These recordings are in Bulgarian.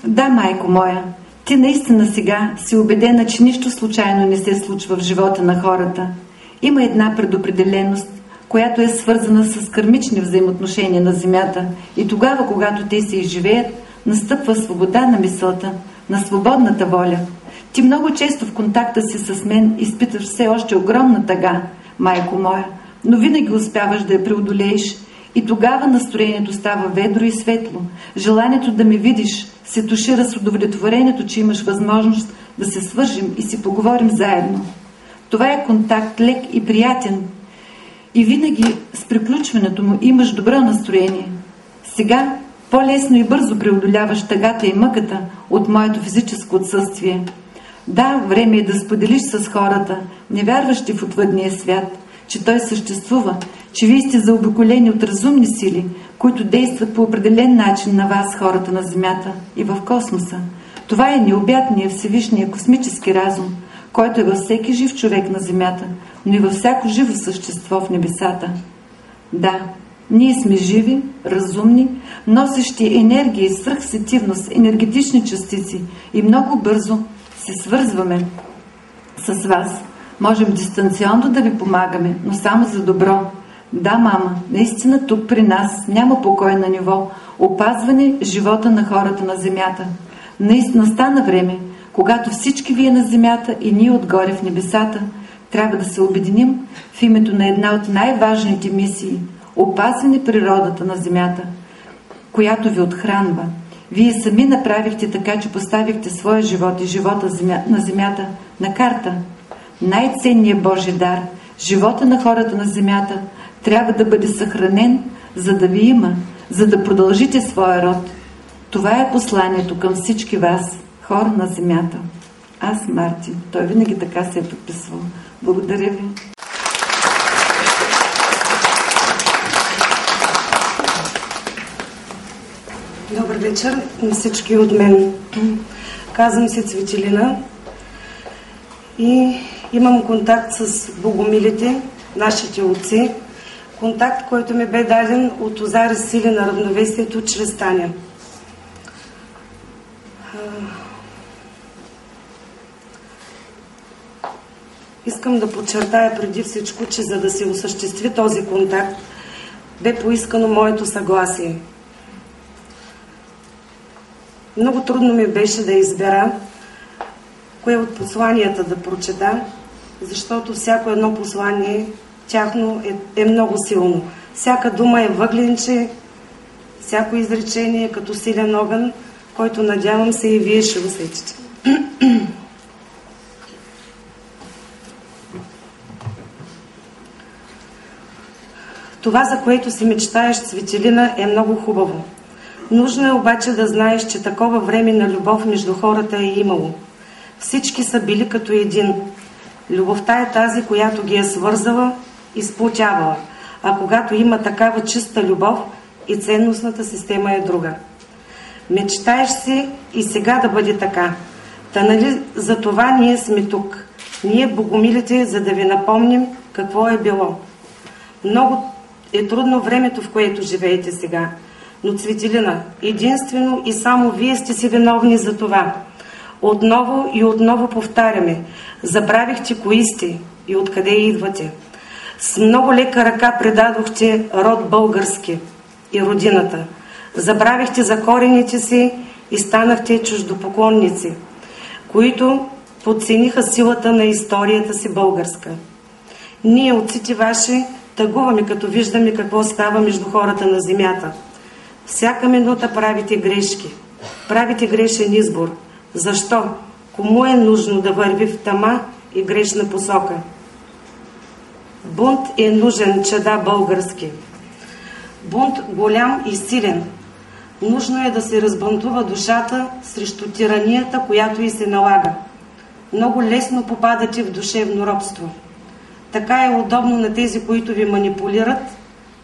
Да, майко моя, ти наистина сега си убедена, че нищо случайно не се случва в живота на хората. Има една предопределеност, която е свързана с кармични взаимоотношения на Земята, и тогава, когато те се изживеят, настъпва свобода на мисълта, на свободната воля. Ти много често в контакта си с мен изпитваш все още огромна тъга, майко моя, но винаги успяваш да я преодолееш, и тогава настроението става ведро и светло. Желанието да ме видиш се тушира с удовлетворението, че имаш възможност да се свържим и си поговорим заедно. Това е контакт лек и приятен, и винаги с приключването му имаш добро настроение. Сега по-лесно и бързо преодоляваш тъгата и мъката от моето физическо отсъствие. Да, време е да споделиш с хората, невярващи в отвъдния свят, че той съществува, че вие сте заобиколени от разумни сили, които действат по определен начин на вас, хората на Земята и в космоса. Това е необятният Всевишния космически разум, който е във всеки жив човек на Земята, но и във всяко живо същество в небесата. Да, ние сме живи, разумни, носещи енергия и свръхсетивност, енергетични частици, и много бързо се свързваме с вас. Можем дистанционно да ви помагаме, но само за добро. Да, мама, наистина тук при нас няма покой на ниво опазване живота на хората на Земята. Наистина стана време, когато всички вие на Земята и ние отгоре в небесата трябва да се обединим в името на една от най-важните мисии – опазване природата на Земята, която ви отхранва. Вие сами направихте така, че поставихте своя живот и живота на Земята на карта. Най-ценният Божий дар, живота на хората на Земята, трябва да бъде съхранен, за да ви има, за да продължите своя род. Това е посланието към всички вас, хора на Земята. Аз, Мартин. Той винаги така се е подписвал. Благодаря ви. Добър вечер на всички от мен. Казвам се Цветелина и имам контакт с богомилите, нашите отци. Контакт, който ми бе даден от Озари сили на равновесието чрез Таня. Искам да подчертая преди всичко, че за да се осъществи този контакт, бе поискано моето съгласие. Много трудно ми беше да избера кое от посланията да прочета, защото всяко едно послание тяхно е много силно. Всяка дума е въгленче, всяко изречение е като силен огън, който надявам се и вие ще усетите. Това, за което си мечтаеш, Цветелина, е много хубаво. Нужно е обаче да знаеш, че такова време на любов между хората е имало. Всички са били като един. Любовта е тази, която ги е свързала и сплотявала. А когато има такава чиста любов, и ценностната система е друга. Мечтаеш си и сега да бъде така. Та нали за това ние сме тук. Ние, богомилите, за да ви напомним какво е било. Много е трудно времето, в което живеете сега. Но, Цветелина, единствено и само вие сте си виновни за това. Отново и отново повтаряме. Забравихте кои сте и откъде идвате. С много лека ръка предадохте род български и родината. Забравихте за корените си и станахте чуждопоклонници, които подцениха силата на историята си българска. Ние, отците ваши, тъгуваме, като виждаме какво става между хората на земята. Всяка минута правите грешки. Правите грешен избор. Защо? Кому е нужно да върви в тъма и грешна посока? Бунт е нужен, чада български. Бунт голям и силен. Нужно е да се разбунтува душата срещу тиранията, която й се налага. Много лесно попадате в душевно робство. Така е удобно на тези, които ви манипулират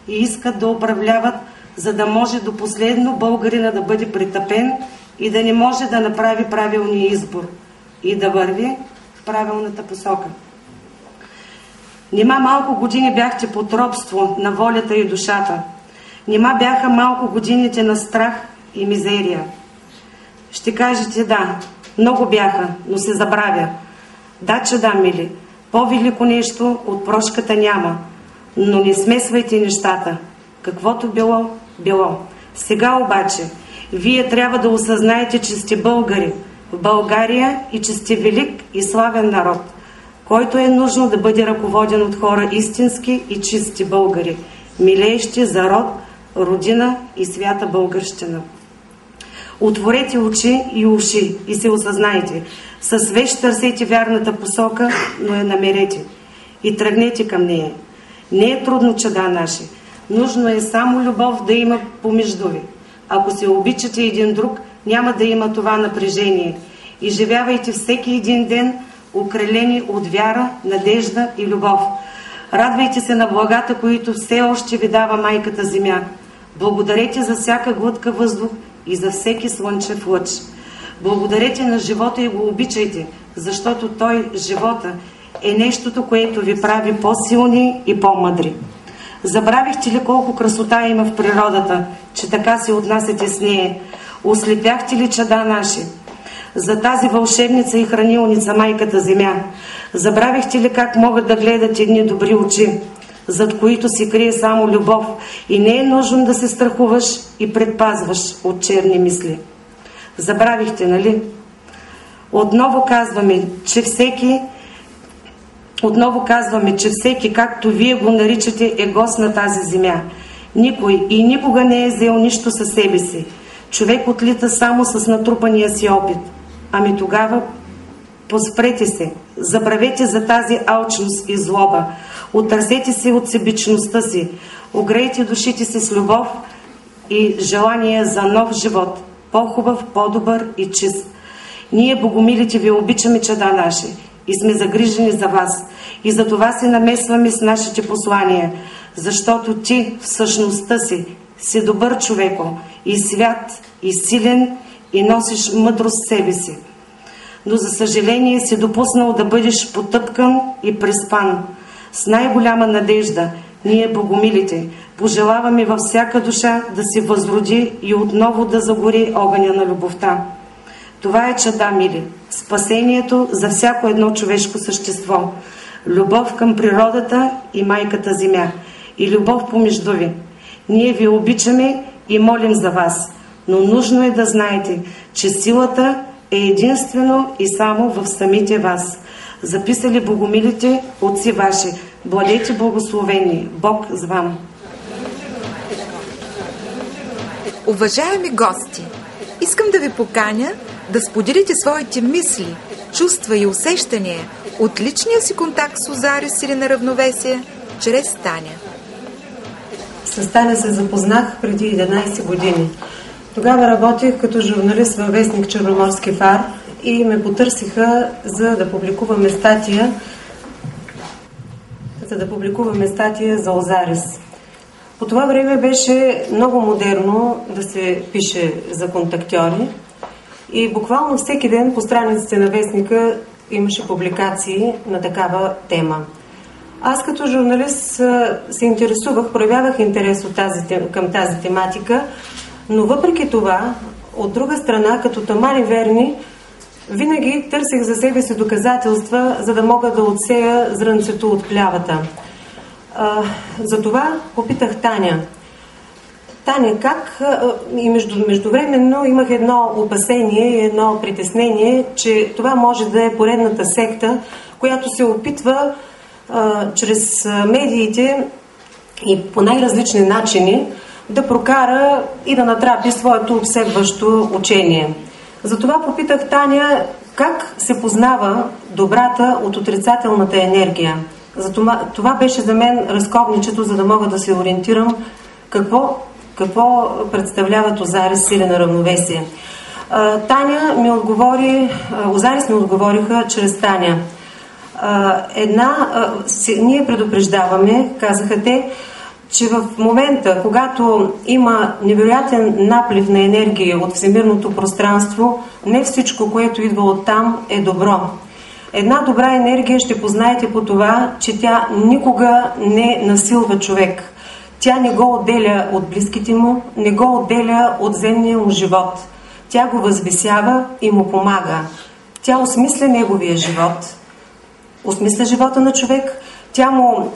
и искат да управляват, за да може до последно българина да бъде притъпен и да не може да направи правилния избор и да върви в правилната посока. Нима малко години бяхте под робство на волята и душата. Нима бяха малко годините на страх и мизерия. Ще кажете да, много бяха, но се забравя. Да, че да, мили, по-велико нещо от прошката няма, но не смесвайте нещата. Каквото било, било. Сега обаче, вие трябва да осъзнаете, че сте българи в България и че сте велик и славен народ, който е нужно да бъде ръководен от хора истински и чисти българи, милеещи за род, родина и свята българщина. Отворете очи и уши и се осъзнайте. Със свещ търсете вярната посока, но я намерете и тръгнете към нея. Не е трудно, чада наши. Нужно е само любов да има помежду ви. Ако се обичате един друг, няма да има това напрежение. И живявайте всеки един ден, окрилени от вяра, надежда и любов. Радвайте се на благата, които все още ви дава майката земя. Благодарете за всяка глътка въздух и за всеки слънчев лъч. Благодарете на живота и го обичайте, защото той, живота, е нещото, което ви прави по-силни и по-мъдри. Забравихте ли колко красота има в природата, че така се отнасяте с нея? Ослепяхте ли, чада наши? За тази вълшебница и хранилница майката земя. Забравихте ли как могат да гледат едни добри очи, зад които се крие само любов и не е нужно да се страхуваш и предпазваш от черни мисли? Забравихте, нали? Отново казваме, че всеки, както вие го наричате, е гост на тази земя. Никой и никога не е взел нищо със себе си. Човек отлита само с натрупания си опит. Ами тогава поспрете се, забравете за тази алчност и злоба, отърсете се от себичността си, огрейте душите си с любов и желание за нов живот, по-хубав, по-добър и чист. Ние, богомилите, ви обичаме, чада наши, и сме загрижени за вас. И за това се намесваме с нашите послания, защото ти в същността си добър човеко, и свят, и силен, и носиш мъдрост в себе си. Но за съжаление си допуснал да бъдеш потъпкан и преспан. С най-голяма надежда ние, богомилите, пожелаваме във всяка душа да се възроди и отново да загори огъня на любовта. Това е, чада мили, спасението за всяко едно човешко същество. Любов към природата и майката земя. И любов помежду ви. Ние ви обичаме и молим за вас. Но нужно е да знаете, че силата е единствено и само в самите вас. Записали богомилите отци ваши. Бъдете благословени. Бог с вам. Уважаеми гости, искам да ви поканя да споделите своите мисли, чувства и усещания от личния си контакт с Озарис или на равновесие чрез Таня. С Таня се запознах преди 11 години. Тогава работех като журналист във вестник Черноморски фар и ме потърсиха за да публикуваме статия за Озарис. По това време беше много модерно да се пише за контактьори и буквално всеки ден по страниците на вестника имаше публикации на такава тема. Аз като журналист се интересувах, проявявах интерес към тази тематика, но въпреки това, от друга страна, като тамари верни, винаги търсех за себе си доказателства, за да мога да отсея зрънцето от хлявата. Затова попитах Таня. Таня, как? И междувременно имах едно опасение и едно притеснение, че това може да е поредната секта, която се опитва чрез медиите и по най-различни начини да прокара и да натрапи своето обсебващо учение. Затова попитах Таня как се познава добрата от отрицателната енергия. Това беше за мен разковничето, за да мога да се ориентирам какво представляват Озарис или на равновесие. Озарис ми отговориха чрез Таня. Ние предупреждаваме, казаха те, че в момента, когато има невероятен наплив на енергия от всемирното пространство, не всичко, което идва оттам, е добро. Една добра енергия ще познаете по това, че тя никога не насилва човек. Тя не го отделя от близките му, не го отделя от земния му живот. Тя го възвисява и му помага. Тя осмисля неговия живот, осмисля живота на човек, тя му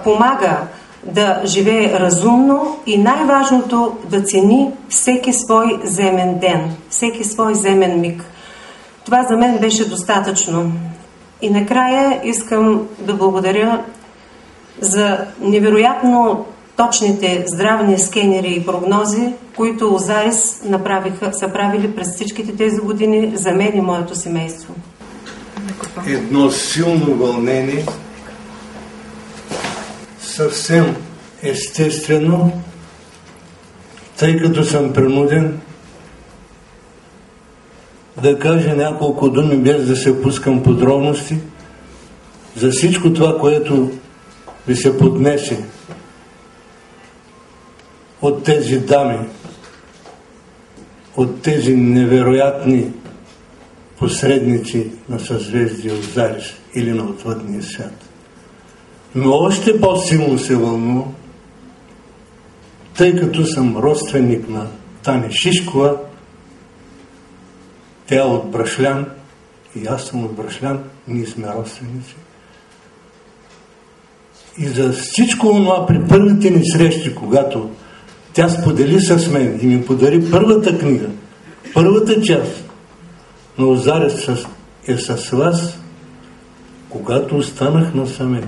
помага да живее разумно и най-важното да цени всеки свой земен ден, всеки свой земен миг. Това за мен беше достатъчно. И накрая искам да благодаря за невероятно точните здравни скенери и прогнози, които Озарис са правили през всичките тези години за мен и моето семейство. Едно силно вълнение, съвсем естествено, тъй като съм принуден да кажа няколко думи, без да се пускам подробности, за всичко това, което ви се поднесе от тези дами, от тези невероятни посредници на съзвездие Озарис или на отвъдния свят. Но още по-силно се вълнувам, тъй като съм родственик на Таня Шишкова, тя е от Брашлян и аз съм от Брашлян, ние сме родственици. И за всичко това при първите ни срещи, когато тя сподели с мен и ми подари първата книга, първата част на Озарис е с вас, когато останах насаме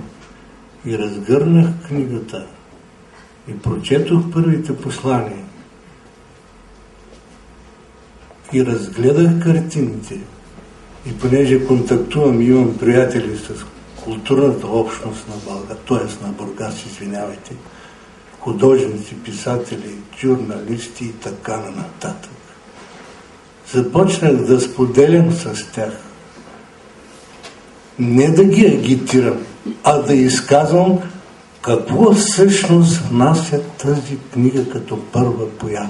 и разгърнах книгата и прочетох първите послания и разгледах картините и понеже контактувам и имам приятели с културната общност на България, т.е. на Бургас, извинявайте, художници, писатели, журналисти и така нататък. Започнах да споделям с тях. Не да ги агитирам, а да изказвам какво всъщност внася тази книга като първа поява.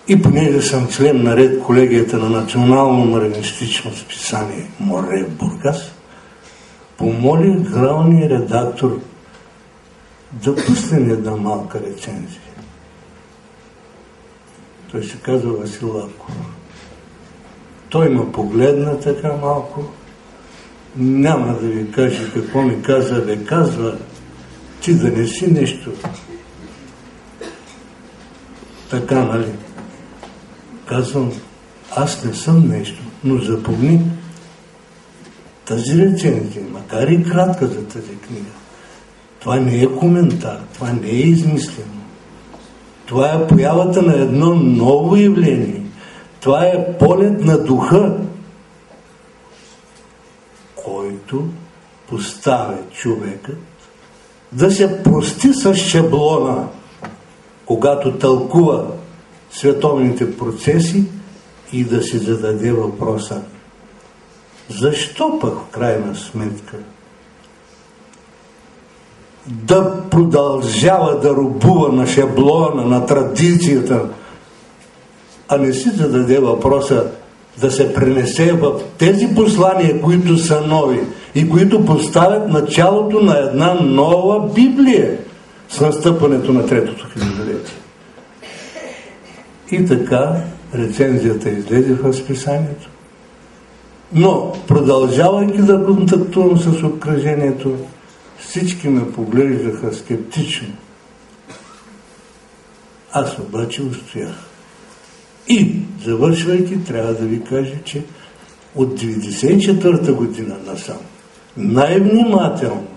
И понеже съм член на ред колегията на национално марианистично списание Море в Бургас, помолих главния редактор да пуснем една малка рецензия. Той се казва Васил Лаков. Той ме погледна така малко. Няма да ви кажа какво ми каза, бе казва, ти да не си нещо. Така, нали? Казвам, аз не съм нещо, но запомни тази рецензия, макар и кратка за тази книга. Това не е коментар, това не е измислено. Това е появата на едно ново явление. Това е полет на духа, който поставя човекът да се прости с шаблона, когато тълкува световните процеси и да си зададе въпроса: защо пък в крайна сметка да продължава да робува на шаблона, на традицията, а не си зададе въпроса да се пренесе в тези послания, които са нови и които поставят началото на една нова Библия с настъпването на третото хилядолетие. И така рецензията излезе в списанието. Но, продължавайки да контактувам с обкръжението, всички ме поглеждаха скептично. Аз обаче устоях. И, завършвайки, трябва да ви кажа, че от 1994 година насам най-внимателно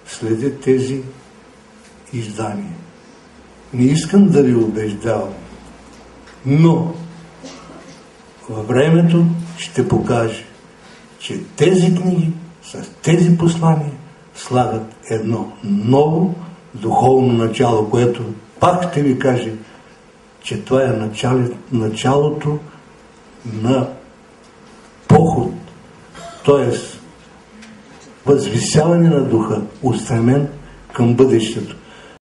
следя тези издания. Не искам да ви убеждавам, но във времето ще покаже, че тези книги с тези послания слагат едно ново духовно начало, което пак ще ви каже, че това е началото на поход, т.е. възвисяване на духа, устремен към бъдещето.